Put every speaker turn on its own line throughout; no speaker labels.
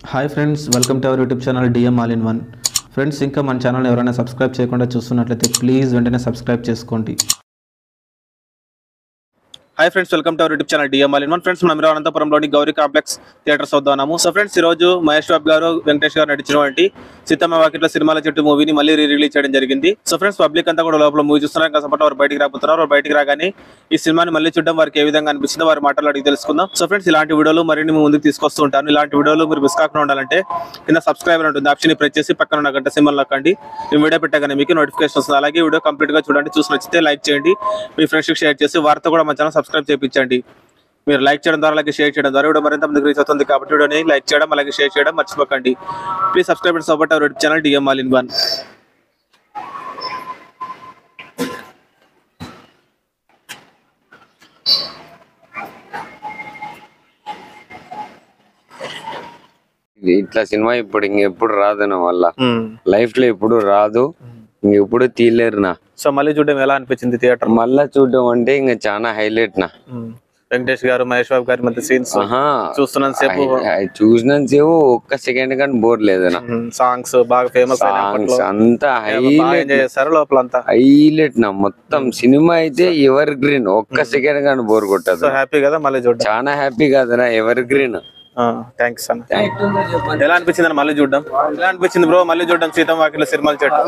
Hi friends, welcome to our YouTube channel DM all in one. Friends, ఇంకా మన channel ఎవరైనా subscribe చేయకుండా చూస్తున్నట్లయితే ప్లీజ్ వెంటనే సబ్స్క్రైబ్ చేసుకోండి.
Hi friends, welcome to our YouTube channel DM all in one. Friends, మనం అనంతపురంలోని Gauri complex theatres వద్ద ఉన్నాము. సో ఫ్రెండ్స్, ఈ రోజు మహేష్ బాబు గారు, వెంకటేష్ గారు నటించినటువంటి సీతమ్మ వాకిట్లో సినిమాల చెట్టు మూవీని మళ్ళీ రిలీజ్ చేయడం జరిగింది. సో ఫ్రెండ్స్, పబ్లిక్ అంతా కూడా లోపల మూవీ చూస్తున్నారు. కాసేపట్లో వారు బయటికి రాబోతున్నారు. వారు బయటికి రాగానే ఈ సినిమాని మళ్ళీ చూడడం వారికి ఏ విధంగా అనిపిస్తుందో వారి మాటలు అడిగి తెలుసుకుందాం. సో ఫ్రెండ్స్, ఇలాంటి వీడియోలు మరిన్ని ముందుకు తీసుకొస్తూ ఉంటాను. ఇలాంటి వీడియోలు మీరు మిస్ కాకుండా ఉండాలంటే కింద సబ్స్క్రైబర్ ఉంటుంది, ఆప్షన్ ప్రెస్ చేసి పక్కన ఉన్న గంట సింబల్ నొక్కండి. నేను వీడియో పెట్టగానే మీకు నోటిఫికేషన్ వస్తుంది. అలాగే వీడియో కంప్లీట్ గా చూడండి. చూసి నచ్చితే లైక్ చేయండి, మీ ఫ్రెండ్స్ కి షేర్ చేసి వారితో కూడా మన ఛానల్ సబ్స్క్రైబ్ చేయించండి. మీరు లైక్ చేయడం ద్వారా, అలాగే షేర్ చేయడం ద్వారా వీడియో మరింత ముందుకు రీచ్ అవుతుంది. కాబట్టి వీడియోని లైక్ చేయడం అలాగే షేర్ చేయడం మర్చిపోకండి. Please subscribe and support our YouTube channel DM all in one.
ఇట్లా సినిమా ఇప్పుడు ఇంకెప్పుడు రాదు నా వల్ల, లైఫ్ లో ఎప్పుడు రాదు, ఇంకెప్పుడు తీయలేరు నా.
సో మళ్ళీ చూడడం ఎలా అనిపించింది థియేటర్?
మళ్ళా చూడడం అంటే ఇంకా చాలా హైలైట్ నా.
వెంకటేష్ గారు, మహేష్ బాబు గారి మధ్య సీన్స్ చూస్తున్నంత సేపు
ఒక్క సెకండ్ కానీ బోర్ లేదు నా.
సాంగ్స్ బాగా ఫేమస్,
సాంగ్స్ అంతా హైలైట్
చేస్తారు లోపలంతా.
హైలైట్ నా. మొత్తం సినిమా అయితే ఎవర్ గ్రీన్, ఒక్క సెకండ్ కానీ బోర్ కొట్టదు.
సో హ్యాపీ కదా మళ్ళీ చూడడం?
చాలా హ్యాపీ కదా, ఎవర్ గ్రీన్.
థ్యాంక్స్ అన్న. ఎలా అనిపించింది అన్న మళ్ళీ చూడడం? ఎలా అనిపించింది బ్రో మళ్ళీ చూడడం సీతమ్మ వాకిట్లో సినిమాల చెట్టు?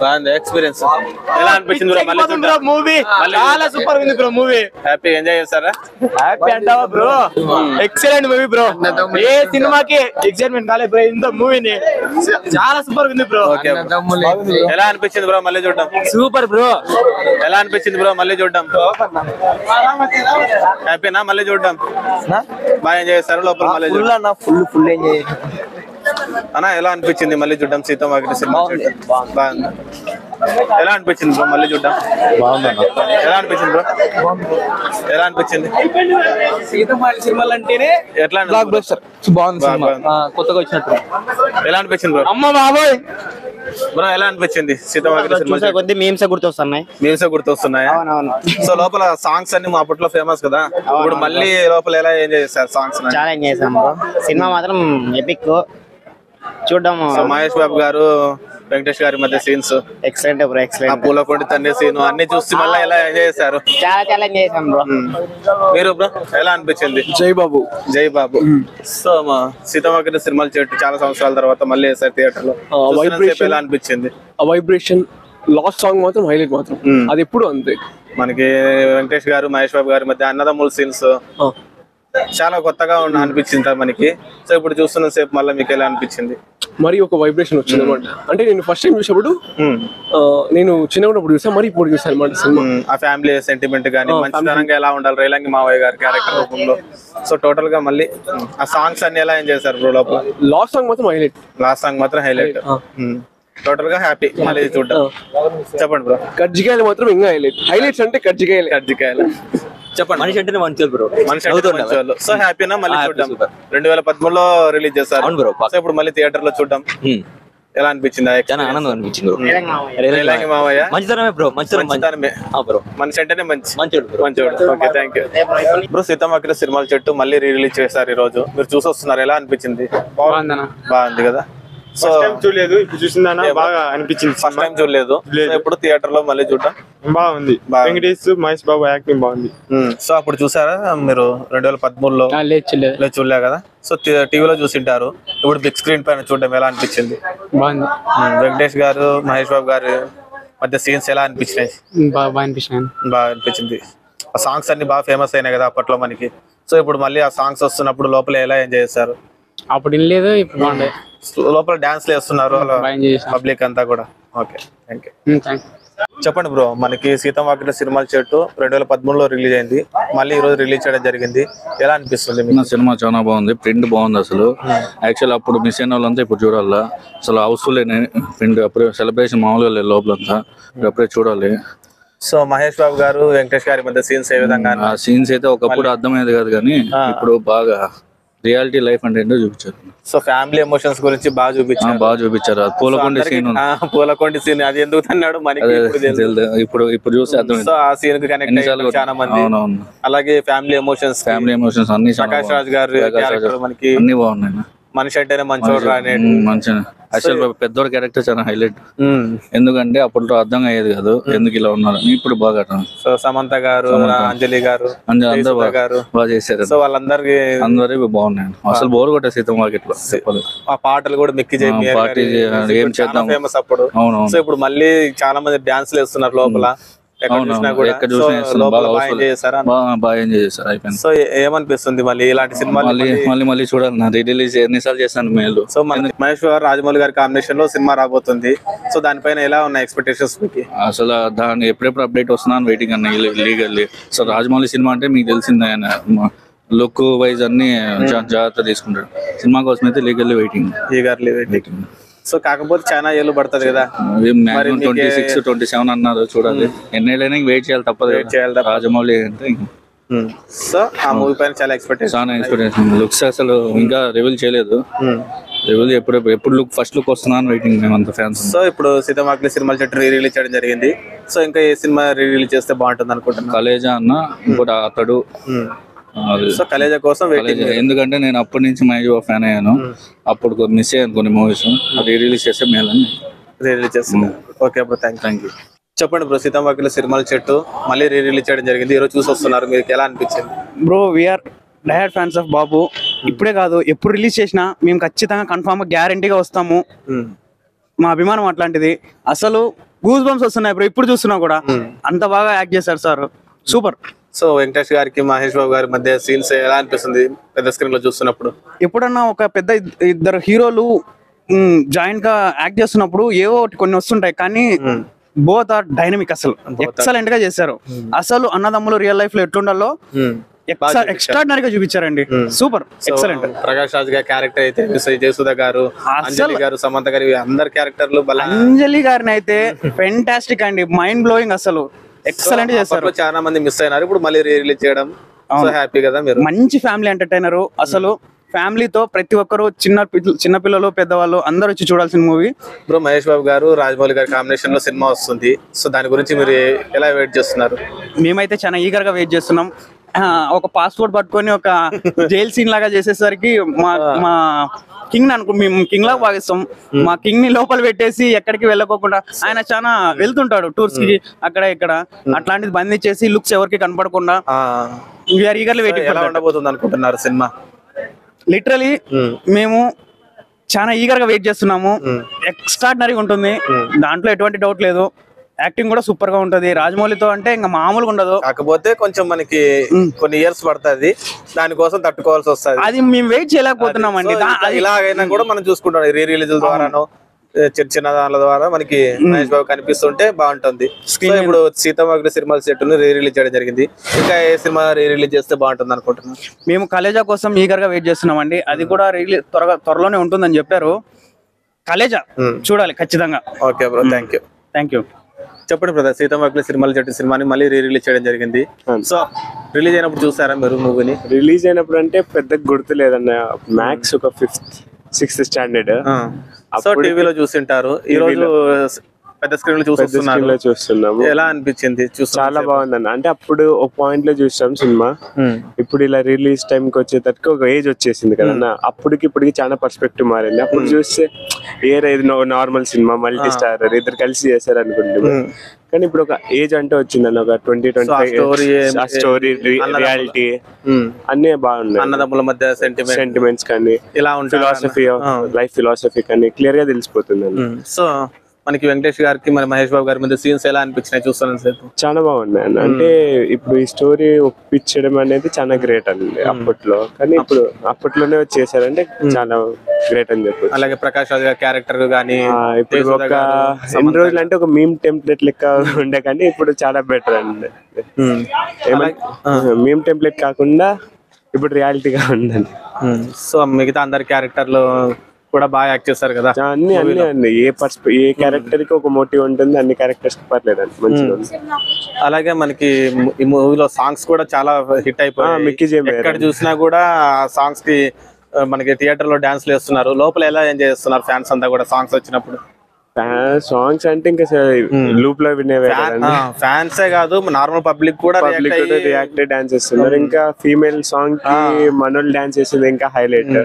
బాగుంది ఎక్స్పీరియన్స్. ఎలా అనిపించింది బ్రో మళ్ళీ చూడడం?
మూవీ చాలా సూపర్ ఉంది బ్రో. మూవీ
హ్యాపీ ఎంజాయ్ చేస్తారా?
హ్యాపీ అంటావా బ్రో? Excellent movie bro. ఏ సినిమాకి ఎక్సైట్మెంట్ కాలే బ్రో, ఇంత మూవీని చాలా సూపర్ ఉంది బ్రో.
ఎలా అనిపించింది బ్రో మళ్ళీ చూడడం?
Super bro.
ఎలా అనిపించింది బ్రో మళ్ళీ చూడడం? హ్యాపీనా మళ్ళీ చూడడం? బాగా ఎంజాయ్ చేస్తారు లోపల మళ్ళీ
ఫుల్ ఎంజాయ్
అన్న? ఎలా అనిపించింది మళ్ళీ చూడడం సీతమ్మ వాకిట్లో సినిమాల చెట్టు? బాగుంది. ఎలా అనిపించింది బ్రో మళ్ళీ చూడడం?
బాగుందన్న.
ఎలా అనిపించింది బ్రో? ఎలా అనిపించింది?
సీతమ్మ సినిమాలు అంటేనే
ఎట్లా
బ్లాక్ బస్టర్. బాగుంది సినిమా, కొత్తగా వచ్చినట్టు.
ఎలా అనిపించింది బ్రో?
అమ్మ బాబోయ్
బ్రో ఎలా అనిపించింది సీతమ్మ వాకిట్లో సినిమాల చెట్టు?
కొద్ది మీమ్స్ గుర్తొస్తున్నాయి.
మీమ్స్ గుర్తొస్తున్నాయా? సో లోపల సాంగ్స్ అన్ని మా అప్పట్లో ఫేమస్ కదా, ఇప్పుడు మళ్ళీ లోపల ఎలా ఎంజాయ్ చేస్తారు సాంగ్స్?
చాలా ఎంజాయ్ చేసాం బ్రో. సినిమా మాత్రం ఎపిక్ చూడడం.
మహేష్ బాబు గారు, వెంకటేష్ గారి మధ్య సీన్స్
ఎక్సలెంట్ బ్రో, ఎక్సలెంట్.
పూలకొండి తండ్రి సీన్ అన్ని చూసి మళ్ళీ ఎలా ఎంజాయ్ చేశారు?
చాలా ఎంజాయ్ చేసాం బ్రో.
మీరు బ్రో ఎలా అనిపించింది?
జై బాబు.
జై బాబు. సో మా సీతమ్మ వాకిట్లో సినిమాల చెట్టు చాలా సంవత్సరాల తర్వాత మళ్ళీ వేసారు థియేటర్ లో. ఎలా అనిపించింది?
ఆ వైబ్రేషన్, లాస్ట్ సాంగ్ మాత్రం హైలైట్ మాత్రం, అది ఎప్పుడు అంతే.
మనకి వెంకటేష్ గారు, మహేష్ బాబు గారి మధ్య అన్నదమ్ముల సీన్స్ చాలా కొత్తగా అనిపించింది మనకి. సో ఇప్పుడు చూస్తున్న సేపు మళ్ళీ మీకు ఎలా అనిపించింది?
మరి ఒక వైబ్రేషన్ వచ్చింది అనమాట. అంటే నేను ఫస్ట్ టైం చూసినప్పుడు, నేను చిన్నప్పుడు చూసాను, మరి ఇప్పుడు చూసాను అనమాట సినిమా.
ఆ ఫ్యామిలీ సెంటిమెంట్ గానీ, మంచితనంగా ఎలా ఉండాలి రేలంగి మావయ్య గారి క్యారెక్టర్ రూపంలో. సో టోటల్ గా మళ్ళీ ఆ సాంగ్స్ అన్ని ఎలా ఎంజాయ్ చేశారు బ్రో లోపల?
లాస్ట్ సాంగ్ మాత్రం హైలైట్.
లాస్ట్ సాంగ్ మాత్రం హైలైట్. టోటల్ గా హ్యాపీ మళ్ళీ చూడడం. చెప్పండి బ్రో.
కజ్జికాయలు మాత్రం ఇంకా హైలైట్. హైలైట్స్ అంటే కజ్జికాయలు.
చెప్పండి.
మనిషి అంటేనే మంచి బ్రో.
సో హ్యాపీనా మళ్ళీ చూడడం? 2013లో రిలీజ్ చేశారు. సో ఇప్పుడు మళ్ళీ థియేటర్ లో చూడడం ఎలా అనిపించింది?
చాలా ఆనందం అనిపించింది బ్రో.
రేలంగి మావయ్య
మంచితనమే బ్రో, మంచితనమే బ్రో.
మనిషి అంటేనే మంచోడు.
మంచోడు.
Okay, thank you bro. Seethamma వాకిట్లో సినిమాల చెట్టు మళ్ళీ రిలీజ్ చేశారు ఈ రోజు. మీరు చూసి వస్తున్నారు, ఎలా అనిపించింది? బాగుంది కదా. సో
చూడలేదు, ఇప్పుడు చూసిందన్నా బాగా అనిపించింది.
ఫస్ట్ టైం చూడలేదు, ఇప్పుడు థియేటర్ లో మళ్ళీ చూడటం
బాగుంది. వెంకటేష్, మహేష్ బాబు యాక్టింగ్ బాగుంది.
సో అప్పుడు చూసారా మీరు 2013లో? చూడలే కదా. సో టీవీలో చూసింటారు, ఇప్పుడు బిగ్ స్క్రీన్ పైన చూడడం ఎలా అనిపించింది?
బాగుంది.
వెంకటేష్ గారు, మహేష్ బాబు గారు మధ్య సీన్స్ ఎలా అనిపించినాయి? బాగా అనిపించింది. ఆ సాంగ్స్ అన్ని బాగా ఫేమస్ అయినాయి కదా అప్పట్లో మనకి. సో ఇప్పుడు మళ్ళీ ఆ సాంగ్స్ వస్తున్నప్పుడు లోపల ఎలా ఎంజాయ్ చేస్తారు?
అప్పుడు లేదు, ఇప్పుడు బాగుంది.
లోపల డాన్స్ వేస్తున్నారు పబ్లిక్ అంతా కూడా. Okay, thank you. చెప్పండి బ్రో, మనకి సీతమ్మ వాకిట్లో సినిమాల చెట్టు 2013లో రిలీజ్ అయింది, మళ్ళీ ఈ రోజు రిలీజ్ చేయడం జరిగింది. ఎలా అనిపిస్తుంది?
సినిమా చాలా బాగుంది, ప్రింట్ బాగుంది. అసలు యాక్చువల్ అప్పుడు మిస్ అయిన వాళ్ళంతా ఇప్పుడు చూడాలా. అసలు హౌస్ఫుల్ ప్రింట్, అప్పుడే సెలబ్రేషన్ మామూలుగా లేదు లోపలంతా, అప్పుడే చూడాలి.
సో మహేష్ బాబు గారు, వెంకటేష్ గారి మధ్య సీన్స్ ఏ విధంగా?
ఆ సీన్స్ అయితే ఒకప్పుడు అర్థమయ్యేది కాదు, కానీ ఇప్పుడు బాగా రియాలిటీ లైఫ్ అంటే ఏంటో చూపించారు.
సో ఫ్యామిలీ ఎమోషన్స్ గురించి బాగా
చూపించారు.
పూలకొండి సీన్ అది ఎందుకు అన్నాడు మనకి
ఇప్పుడు చూసి అర్థం.
సో ఆ సీన్ కి కనెక్ట్ చాలా మంది. అలాగే ఫ్యామిలీ ఎమోషన్స్
అన్ని
ప్రకాష్ రాజ్ గారు మనకి
అన్ని బాగున్నాయి.
మనిషి అంటేనే మంచోడు రానే
మంచిగా యాక్చువల్ పెద్దోడు క్యారెక్టర్ చాలా హైలైట్. ఎందుకంటే అప్పట్లో అర్థం అయ్యేది కాదు ఎందుకు ఇలా ఉన్నారు, ఇప్పుడు బాగా.
సో సమంత గారు, అంజలి గారు,
అందరూ బాగా చేశారు.
సో వాళ్ళందరికి
అందరూ బాగున్నాయి. అసలు బోర్ కొట్టే సీత మార్కెట్ లో
ఆ పాటలు కూడా మిక్కి
ఏం చేద్దాం
ఫేమస్ అప్పుడు.
అవును.
సో ఇప్పుడు మళ్ళీ చాలా మంది డాన్స్లు వేస్తున్నారు లోపల,
బాగా ఎంజాయ్ చేశారు. అయిపోయింది.
సో ఏమనిపిస్తుంది మళ్ళీ ఇలాంటి సినిమాలు
మళ్ళీ చూడాలి, నా రిలీజ్ ఎన్నిసార్లు చేస్తాను మేలు.
సో మన మహేష్ గారు రాజమౌళి గారి కాంబినేషన్ లో సినిమా రాబోతుంది. సో దానిపైన ఎలా ఉన్నాయి ఎక్స్పెక్టేషన్స్ మీకు?
అసలు దాన్ని ఎప్పుడెప్పుడు అప్డేట్ వస్తున్నాను వెయిటింగ్ అన్న లీగల్లీ. సో రాజమౌళి సినిమా అంటే మీకు తెలిసిందే, ఆయన లుక్ వైజ్ అన్ని జాగ్రత్త తీసుకుంటాడు. సినిమా కోసం అయితే లీగల్లీ వెయిటింగ్.
సో కాకపోతే చాలా ఏళ్ళు పడుతుంది కదా,
26, 27 అన్నారు. చూడాలి, ఎన్నేళ్ళైనా వెయిట్ చేయాలి, తప్పదు. రాజమౌళి అంటే
సో ఆ మూవీ పైన చాలా ఎక్స్పెక్టేషన్.
లుక్స్ అసలు ఇంకా రివీల్ చేయలేదు. రివీల్ ఎప్పుడు ఫస్ట్ లుక్ వస్తున్నాను వెయిటింగ్ మేమంతా ఫ్యాన్స్.
సో ఇప్పుడు సీతమ్మ సినిమాల చెట్టు రిలీజ్ చేయడం జరిగింది. సో ఇంకా ఏ సినిమా రిలీజ్ చేస్తే బాగుంటుంది అనుకుంటున్నా?
కలేజా అన్న, ఇంకోటి అతడు.
సో కలేజా కోసం
ఎందుకంటే నేను అప్పటి నుంచి మహేష్ బాబు ఫ్యాన్ అయ్యాను. అప్పుడు మిస్ అయ్యాను కొన్ని మూవీస్, అది రిలీజ్ చేస్తే మేలని
రిలీజ్ చేస్తున్నాను. Okay bro, thank you. చెప్పండి బ్రో, సీతమ్మ సినిమాల చెట్టు మళ్ళీ రిలీజ్ చేయడం జరిగింది. ఈరోజు చూసి వస్తున్నారు, మీకు ఎలా అనిపించింది?
Bro we're diehard fans of Babu. ఇప్పుడే కాదు, ఎప్పుడు రిలీజ్ చేసినా మేము ఖచ్చితంగా కన్ఫామ్ గ్యారంటీగా వస్తాము. మా అభిమానం అట్లాంటిది. అసలు గూస్ బంప్స్ వస్తున్నాయి బ్రో, ఇప్పుడు చూస్తున్నా కూడా. అంత బాగా యాక్ట్ చేశారు సార్, సూపర్.
సో వెంకటేష్ గారికి మహేష్ బాబు గారి మధ్య సీన్స్ ఎలా అనిపిస్తుంది పెద్ద స్క్రీన్ లో చూస్తున్నప్పుడు?
ఎప్పుడన్నా ఒక పెద్ద ఇద్దరు హీరోలు జాయింట్ గా యాక్ట్ చేస్తున్నప్పుడు ఏవో కొన్ని వస్తుంటాయి, కానీ బోత్ ఆర్ డైనమిక్. అసలు ఎక్సలెంట్ గా చేశారు. అసలు అన్నదమ్ములు రియల్ లైఫ్ లో ఎట్లుండాలో ఎక్స్ట్రాడినరీగా చూపించారండి, సూపర్, ఎక్సలెంట్.
ప్రకాష్ రాజ్ గారి క్యారెక్టర్ అయితే, జయసుధ గారు, అంజలి గారు, సమంత గారు, అందరు క్యారెక్టర్లు.
అంజలి గారిని అయితే ఫెంటాస్టిక్ అండి, మైండ్ బ్లోయింగ్, అసలు ఎక్సలెంట్ చేశారు.
చాలా మంది మిస్ అయినారు, ఇప్పుడు మళ్ళీ రిలీజ్ చేయడం హ్యాపీ కదా మీరు?
మంచి ఫ్యామిలీ ఎంటర్టైనర్. అసలు ఫ్యామిలీతో ప్రతి ఒక్కరు, చిన్న పిల్లలు, పెద్దవాళ్ళు అందరూ వచ్చి చూడాల్సిన మూవీ.
బ్రో మహేష్ బాబు గారు, రాజమౌళి గారి కాంబినేషన్ లో సినిమా వస్తుంది. సో దాని గురించి మీరు ఎలా వెయిట్ చేస్తున్నారు?
మేమైతే చాలా ఈగర్ గా వెయిట్ చేస్తున్నాం. ఒక పాస్పోర్ట్ పట్టుకొని ఒక జైల్ సీన్ లాగా చేసేసరికి మా కింగ్ మేము కింగ్ లాగా భావిస్తాం. మా కింగ్ ని లోపల పెట్టేసి ఎక్కడికి వెళ్ళకోకుండా, ఆయన చాలా వెళ్తుంటాడు టూర్స్ కి అక్కడ ఇక్కడ, అట్లాంటిది బంద్ చేసి లుక్స్ ఎవరికి కనపడకుండా వీఆర్ ఈగర్లీ వెయిటింగ్.
ఎలా ఉండబోతుంది అనుకుంటున్నారు సినిమా?
లిటరలీ మేము చాలా ఈగర్ గా వెయిట్ చేస్తున్నాము. ఎక్స్ట్రాడినరీగా ఉంటుంది, దాంట్లో ఎటువంటి డౌట్ లేదు. యాక్టింగ్ కూడా సూపర్ గా ఉంటది. రాజమౌళితో అంటే ఇంకా మామూలుగా ఉండదు.
కాకపోతే కొంచెం మనకి కొన్ని ఇయర్స్ పడుతుంది, దానికోసం తట్టుకోవాల్సి వస్తుంది.
అది మేము వెయిట్ చేయలేకపోతున్నాం అండి.
ఇలాగైనా కూడా మనం చూసుకుంటాం, రీ రిలీజ్ ద్వారానో చిన్న దానిల ద్వారా మనకి మహేష్ బాబు కనిపిస్తుంటే బాగుంటుంది. ఇప్పుడు సీతమ్మ సినిమాల సెట్ను రీ రిలీజ్ చేయడం జరిగింది. ఇంకా ఏ సినిమా రీ రిలీజ్ చేస్తే బాగుంటుంది అనుకుంటున్నాం?
మేము కలేజా కోసం ఈగర్ గా వెయిట్ చేస్తున్నాం అండి. అది కూడా త్వరలోనే ఉంటుందని చెప్పారు. కలేజా చూడాలి ఖచ్చితంగా.
Okay bro, thank you. చెప్పండి బ్రదర్, సీతమ్మ సినిమాల చెట్టు సినిమాని మళ్ళీ రీ రిలీజ్ చేయడం జరిగింది. సో రిలీజ్ అయినప్పుడు చూసారా మీరు మూవీని?
రిలీజ్ అయినప్పుడు అంటే పెద్ద గుర్తు లేదన్న, మ్యాక్స్ ఒక 5th, 6th స్టాండర్డ్.
సో టీవీలో చూసింటారు, ఈ రోజు పెద్ద స్క్రీన్ లో
చూస్తున్నాము.
ఎలా అనిపించింది?
చాలా బాగుందన్న. అంటే అప్పుడు ఒక పాయింట్ లో చూసాం సినిమా, ఇప్పుడు ఇలా రిలీజ్ టైం కి వచ్చేటట్టుకు ఒక ఏజ్ వచ్చేసింది కదన్న. అప్పటికి ఇప్పటికి చాలా పర్స్పెక్టివ్ మారింది. అప్పుడు చూస్తే ఇది నార్మల్ సినిమా, మల్టీ స్టార్, ఇద్దరు కలిసి చేశారు అనుకుంటున్నాం. కానీ ఇప్పుడు ఒక ఏజ్ అంటే వచ్చిందన్న, ఒక 20-25 స్టోరీ, రియాలిటీ అన్ని బాగున్నాయి.
అన్నదమ్ముల మధ్య
సెంటిమెంట్స్ కానీ, ఇలా ఫిలాసఫీ, లైఫ్ ఫిలాసఫీ కానీ క్లియర్ గా తెలిసిపోతుంది.
సో మనకి వెంకటేష్ గారికి మరి మహేష్ బాబు గారి మీద సీన్స్ ఎలా అనిపించినాయి చూస్తాను సేపు?
చాలా బాగున్నాయి. అంటే ఇప్పుడు ఈ స్టోరీ ఒప్పించడం అనేది చాలా గ్రేట్ అండి అప్పట్లో, కానీ ఇప్పుడు అప్పట్లోనే చేశారంటే చాలా గ్రేట్ అని చెప్పి.
అలాగే ప్రకాష్ రాజ్ గారి క్యారెక్టర్ గానీ,
ఇప్పుడు ఒక ఎన్ని రోజులు అంటే ఒక మీమ్ టెంప్లెట్ లెక్క ఉండే, కానీ ఇప్పుడు చాలా బెటర్ అండి. మీమ్ టెంప్లెట్ కాకుండా ఇప్పుడు రియాలిటీగా ఉందండి.
సో మిగతా అందరి క్యారెక్టర్లు కూడా బాగా యాక్ట్ చేస్తారు కదా?
అన్ని ఏ క్యారెక్టర్ కి ఒక మోటివ్ ఉంటుంది, అన్ని క్యారెక్టర్స్ కి పర్లేదండి, మంచిగా.
అలాగే మనకి ఈ మూవీలో సాంగ్స్ కూడా చాలా హిట్ అయిపోయాయి. ఎక్కడ చూసినా కూడా సాంగ్స్ కి మనకి థియేటర్ లో డాన్స్ వేస్తున్నారు. లోపల ఎలా ఎంజాయ్ చేస్తున్నారు ఫ్యాన్స్ అంతా కూడా సాంగ్స్ వచ్చినప్పుడు?
సాంగ్స్ అంటే ఇంకా లూప్ లో వినేవే కదండి.
ఫ్యాన్సే కాదు నార్మల్ పబ్లిక్ కూడా
పబ్లిక్ రియాక్టెడ్ డాన్స్ చేస్తున్నారు. ఇంకా ఫీమేల్ సాంగ్ కి మనోళ్ళు డాన్స్ చేసింది ఇంకా హైలైట్.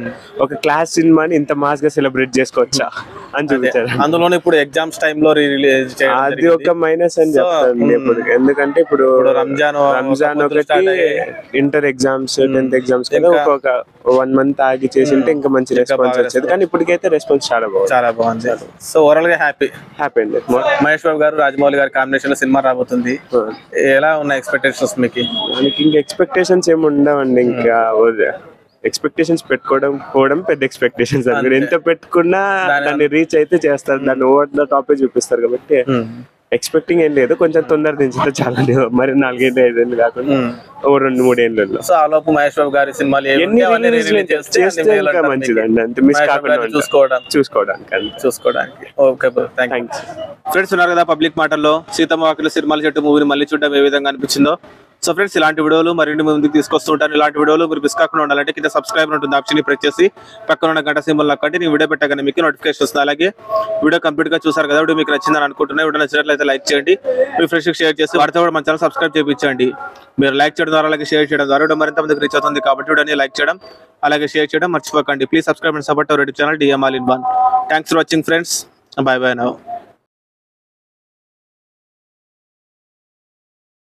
ఒక క్లాస్ సినిమాని ఇంత మాస్ గా సెలబ్రేట్ చేసుకోవచ్చా అని చూపించారు.
అందులోనే ఇప్పుడు ఎగ్జామ్స్ టైమ్ లో రిలీజ్
అది ఒక మైనస్ అని చెప్తాను ఇప్పుడు. ఎందుకంటే ఇప్పుడు రంజాన్ ఒకటి, ఇంటర్ ఎగ్జామ్స్, 10th ఎగ్జామ్స్ కదా, ఒక 1 month ఆగి చేసింటే ఇంకా మంచి రెస్పాన్స్ వచ్చేది. కానీ ఇప్పటికైతే రెస్పాన్స్ చాలా బాగుంది.
సో ఓవరాల్ గా హ్యాపీ
అండి.
మహేష్ బాబు గారు రాజమౌళి గారి కాంబినేషన్ లో సినిమా రాబోతుంది. ఎలా ఉన్నాయి ఎక్స్పెక్టేషన్స్ మీకు?
మనకి ఇంకా ఎక్స్పెక్టేషన్స్ ఏమి ఉండవండి. ఇంకా ఎక్స్పెక్టేషన్స్ పోవడం పెద్ద ఎక్స్పెక్టేషన్స్. మీరు ఎంత పెట్టుకున్నా దాన్ని రీచ్ అయితే చేస్తారు, దాన్ని ఓవర్ ద టాప్ చూపిస్తారు. కాబట్టి ఎక్స్పెక్టింగ్ ఏం లేదు. కొంచెం తొందర దించితే చాలా, మరి 4 5 ఏళ్ళు కాకుండా 2-3 ఏళ్ళలో.
సో ఆలోపు మహేష్ బాబు గారి సినిమాలు
చేస్తే ఇంకా మంచిదండి. అంతే మిస్ కాకుండా చూసుకోవడానికి.
Okay bro, thanks. ఫ్రెండ్స్ ఉన్నారు కదా పబ్లిక్ మాటల్లో సీతమ్మ వాకిట్లో సిరిమల్లె చెట్టు మూవీని మళ్ళీ చూడడం ఏ విధంగా అనిపించిందో. సో ఫ్రెండ్స్ ఇలాంటి వీడియోలు మరిన్ని ముందుకు తీసుకొస్తూ ఉంటాను. ఇలాంటి వీడియోలు మీరు మిస్ కాకుండా ఉండాలంటే కింద సబ్స్క్రైబ్ ఉంటుంది ఆప్షన్ ప్రెస్ చేసి పక్కన ఉన్న గంట సింబల్ నొక్కండి. నేను వీడియో పెట్టగానే మీకు నోటిఫికేషన్ వస్తుంది. అలాగే వీడియో కంప్లీట్ గా చూసారు కదా, వీడియో మీకు నచ్చిందని అనుకుంటున్నా. వీడియో నచ్చినట్లయితే లైక్ చేయండి, మీ ఫ్రెండ్స్ షేర్ చేసి వారితో కూడా మన ఛానల్ సబ్స్క్రైబ్ చేయించండి. మీరు లైక్ చేయడం ద్వారా అలాగే షేర్ చేయడం ద్వారా వీడియో మరింత మందికి రీచ్ అవుతుంది. కాబట్టి వీడియోని లైక్ చేయడం అలాగే షేర్ చేయడం మర్చిపోకండి. Please subscribe and support our YouTube channel DM All in One. Thanks for watching friends. By by now.